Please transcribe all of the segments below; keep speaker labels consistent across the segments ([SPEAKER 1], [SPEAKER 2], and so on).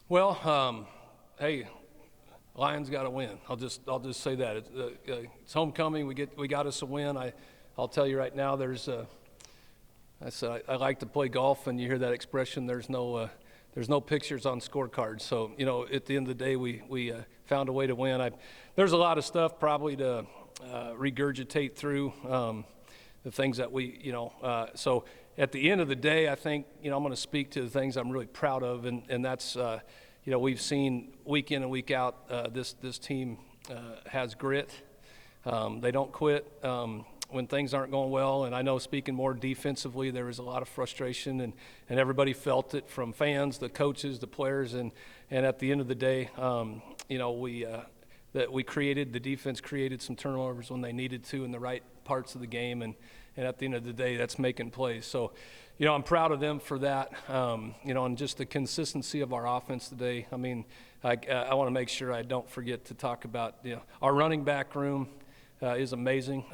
[SPEAKER 1] Well, hey, Lions got to win. I'll just say that it's homecoming. We got us a win. I'll tell you right now. I said I like to play golf, and you hear that expression. There's no pictures on scorecards. So at the end of the day, we found a way to win. There's a lot of stuff probably to regurgitate through the things that so at the end of the day, I think I'm going to speak to the things I'm really proud of, and that's we've seen week in and week out this team has grit. They don't quit when things aren't going well. And I know, speaking more defensively, there was a lot of frustration, and everybody felt it, from fans, the coaches, the players, and at the end of the day, the defense created some turnovers when they needed to in the right parts of the game, and at the end of the day, that's making plays. So, I'm proud of them for that, and just the consistency of our offense today. I mean, I want to make sure I don't forget to talk about, our running back room is amazing,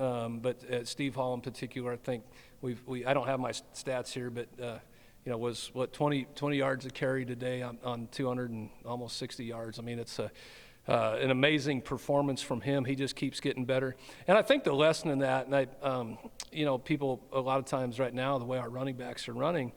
[SPEAKER 1] but Steve Hall in particular, I think I don't have my stats here, but was 20 yards a carry today on 200 and almost 60 yards. I mean, it's an amazing performance from him. He just keeps getting better. And I think the lesson in that, and people a lot of times right now, the way our running backs are running,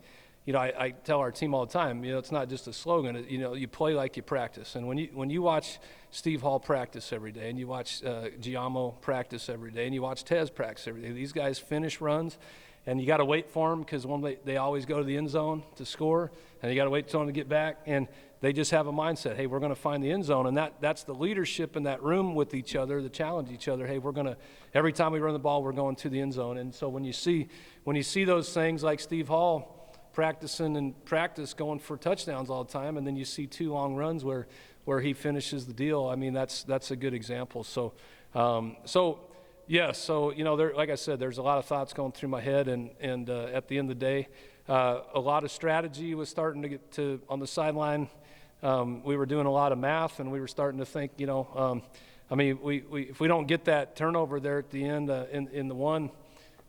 [SPEAKER 1] I tell our team all the time, it's not just a slogan. You play like you practice. And when you watch Steve Hall practice every day, and you watch Giamo practice every day, and you watch Tez practice every day, these guys finish runs, and you got to wait for them, because they always go to the end zone to score, and you got to wait till them to get back. And they just have a mindset, hey, we're going to find the end zone. And that's the leadership in that room with each other, to challenge each other. Hey, every time we run the ball, we're going to the end zone. And so when you see those things like Steve Hall practicing and going for touchdowns all the time, and then you see 2 long runs where he finishes the deal, I mean, that's a good example. So like I said, there's a lot of thoughts going through my head, and at the end of the day, a lot of strategy was starting to get to on the sideline. We were doing a lot of math, and we were starting to think, if we don't get that turnover there at the end in the one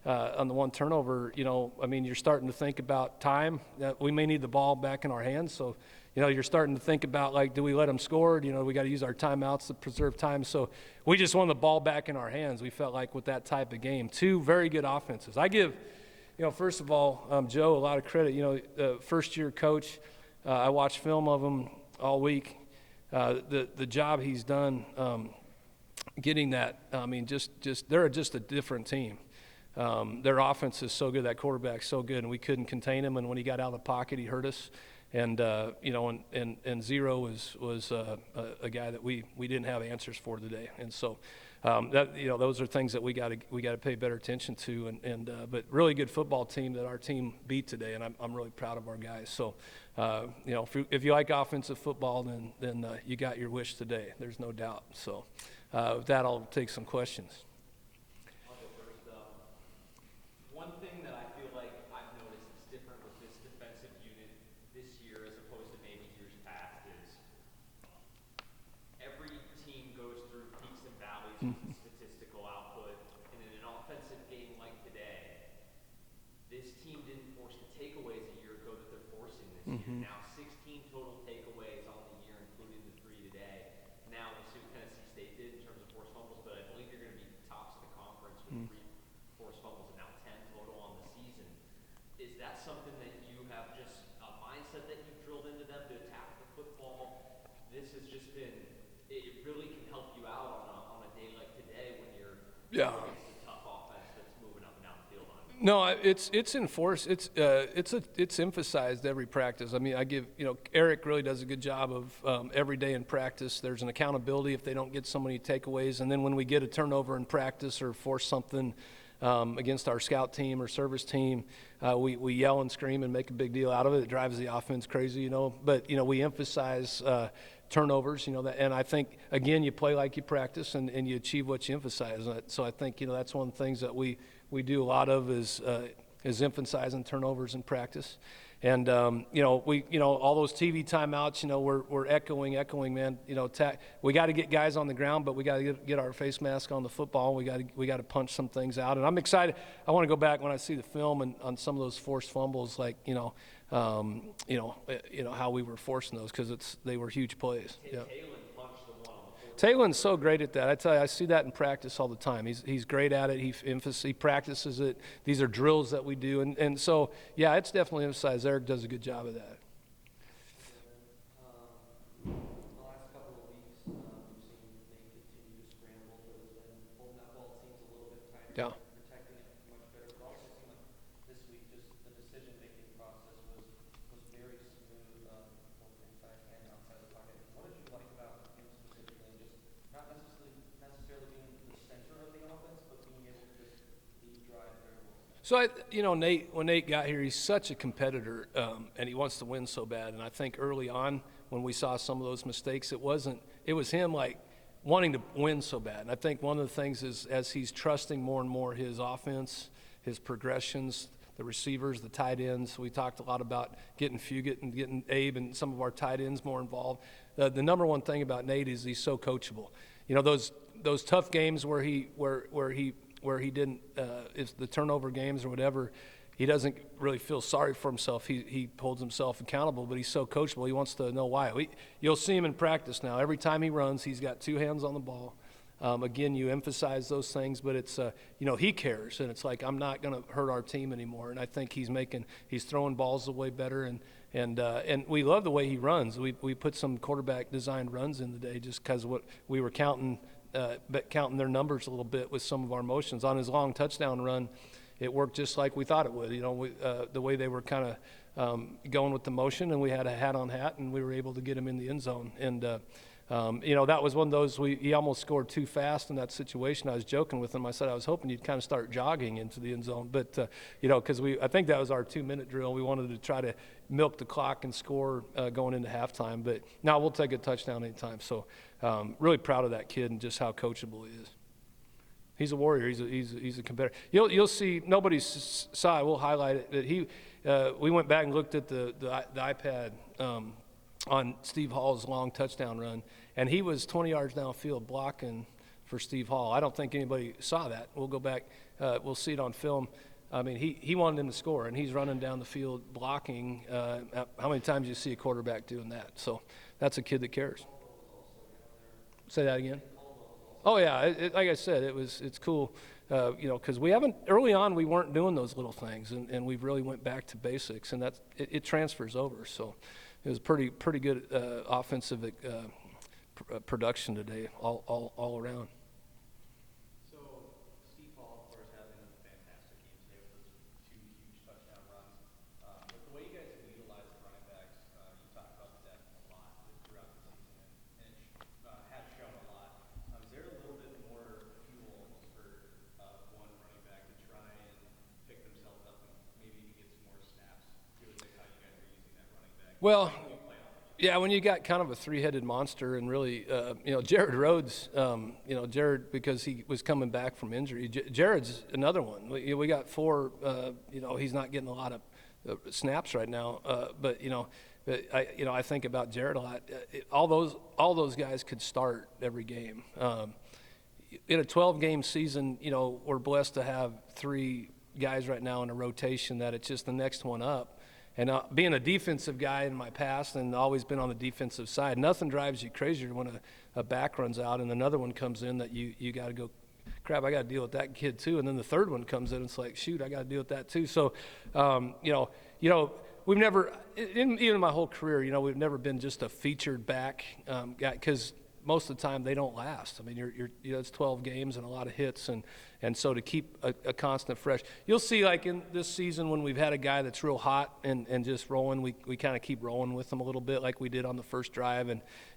[SPEAKER 1] on the one turnover, you're starting to think about time. We may need the ball back in our hands, so you're starting to think about, like, do we let them score? We got to use our timeouts to preserve time. So we just want the ball back in our hands. We felt like with that type of game, 2 very good offenses. I give, first of all, Joe a lot of credit. First-year coach. I watched film of him all week. The job he's done getting that. They're just a different team. Their offense is so good. That quarterback's so good, and we couldn't contain him. And when he got out of the pocket, he hurt us. And and Zero was a guy that we didn't have answers for today. And so those are things that we got to pay better attention to. But really good football team that our team beat today, and I'm really proud of our guys. So if you like offensive football, then you got your wish today. There's no doubt. So with that, I'll take some questions.
[SPEAKER 2] One thing that I feel like I've noticed is different with this defensive unit this year as opposed to maybe years past is every team goes through peaks and valleys with the statistical output, and in an offensive game like today, this team didn't force the takeaways a year ago that they're forcing this year. Now 16 total takeaways on the year, including the 3 today. Now we'll see what Tennessee State did in terms of forced fumbles, but I believe you're going to be tops of the conference with 3 forced fumbles and now 10 total on the season. Is that something that you have just a mindset that you've drilled into them to attack the football? This has just been, it really can help you out on a day like today when you're against a tough offense that's moving up and down the field on you.
[SPEAKER 1] No, it's enforced. It's emphasized every practice. I mean, Eric really does a good job of every day in practice. There's an accountability if they don't get so many takeaways, and then when we get a turnover in practice or force something against our scout team or service team, we yell and scream and make a big deal out of it. It drives the offense crazy, But we emphasize turnovers, and I think, again, you play like you practice, and you achieve what you emphasize. So I think that's one of the things that we do a lot of is emphasizing turnovers in practice. And all those TV timeouts, we're echoing, man. We got to get guys on the ground, but we got to get our face mask on the football. We got to punch some things out. And I'm excited. I want to go back when I see the film and on some of those forced fumbles, like how we were forcing those because they were huge plays. Yeah.
[SPEAKER 2] Taylor punched the one on the fourth.
[SPEAKER 1] Taylor's so great at that. I tell you, I see that in practice all the time. He's great at it. He practices it. These are drills that we do, and so yeah, it's definitely emphasized. Eric does a good job of that.
[SPEAKER 3] The last couple of weeks, we've seen Nate continue to scramble, but has been holding that ball seems a little bit tighter,
[SPEAKER 1] Yeah.
[SPEAKER 3] protecting it much better. But also seemed like this week, just the decision-making process was very smooth, both inside and outside the pocket. What did you like about him specifically? And just not necessarily being the center of the offense, but being able to just lead drive very well.
[SPEAKER 1] So Nate, when Nate got here, he's such a competitor, and he wants to win so bad. And I think early on, when we saw some of those mistakes, it was him like wanting to win so bad. And I think one of the things is as he's trusting more and more his offense, his progressions, the receivers, the tight ends. We talked a lot about getting Fugit and getting Abe and some of our tight ends more involved. The number one thing about Nate is he's so coachable. Those tough games where he didn't, it's the turnover games or whatever, he doesn't really feel sorry for himself. He holds himself accountable, but he's so coachable. He wants to know why. You'll see him in practice now. Every time he runs, he's got two hands on the ball. Again, you emphasize those things, but it's, he cares, and it's like, I'm not going to hurt our team anymore. And I think he's throwing balls away better, and we love the way he runs. We put some quarterback designed runs in today just because what we were counting their numbers a little bit with some of our motions. On his long touchdown run, it worked just like we thought it would. The way they were kind of going with the motion, and we had a hat on hat, and we were able to get him in the end zone. And that was one of those. He almost scored too fast in that situation. I was joking with him. I said I was hoping you'd kind of start jogging into the end zone, but because I think that was our 2-minute drill. We wanted to try to milk the clock and score going into halftime. But now we'll take a touchdown anytime. So really proud of that kid and just how coachable he is. He's a warrior. He's a competitor. You'll see. Nobody saw it. We'll highlight it. That we went back and looked at the iPad on Steve Hall's long touchdown run, and he was 20 yards downfield blocking for Steve Hall. I don't think anybody saw that. We'll go back. We'll see it on film. I mean, he wanted him to score, and he's running down the field blocking. How many times do you see a quarterback doing that? So that's a kid that cares. Say that again. Oh yeah, like I said, it's cool, because early on we weren't doing those little things, and we really went back to basics, and it transfers over. So it was pretty good offensive production today, all around.
[SPEAKER 3] So Steve Hall, of course, having a fantastic game today with those two huge touchdown runs. But the way you guys have utilized the running backs, you talked about the depth a lot throughout the season, and it has shown a lot. Is there a little bit more fuel for one running back to try and pick themselves up and maybe even get some more snaps, given how you guys are using that running back?
[SPEAKER 1] Well, yeah, when you got kind of a three-headed monster, and really, Jared Rhodes, Jared, because he was coming back from injury. Jared's another one. We got 4. He's not getting a lot of snaps right now, but I think about Jared a lot. All those guys could start every game. In a 12-game season, we're blessed to have 3 guys right now in a rotation that it's just the next one up. And being a defensive guy in my past and always been on the defensive side, nothing drives you crazier when a back runs out and another one comes in that you got to go, crap, I got to deal with that kid too. And then the third one comes in, it's like, shoot, I got to deal with that too. So, we've never, even in my whole career, we've never been just a featured back guy, because most of the time they don't last. I mean, it's 12 games and a lot of hits, and so to keep a constant fresh. You'll see, like in this season, when we've had a guy that's real hot and just rolling, we kind of keep rolling with him a little bit, like we did on the first drive,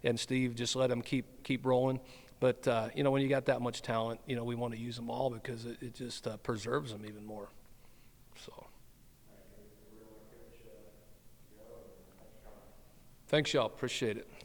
[SPEAKER 1] and Steve just let him keep rolling. But when you got that much talent, we want to use them all because it just preserves them even more. So. Thanks, y'all. Appreciate it.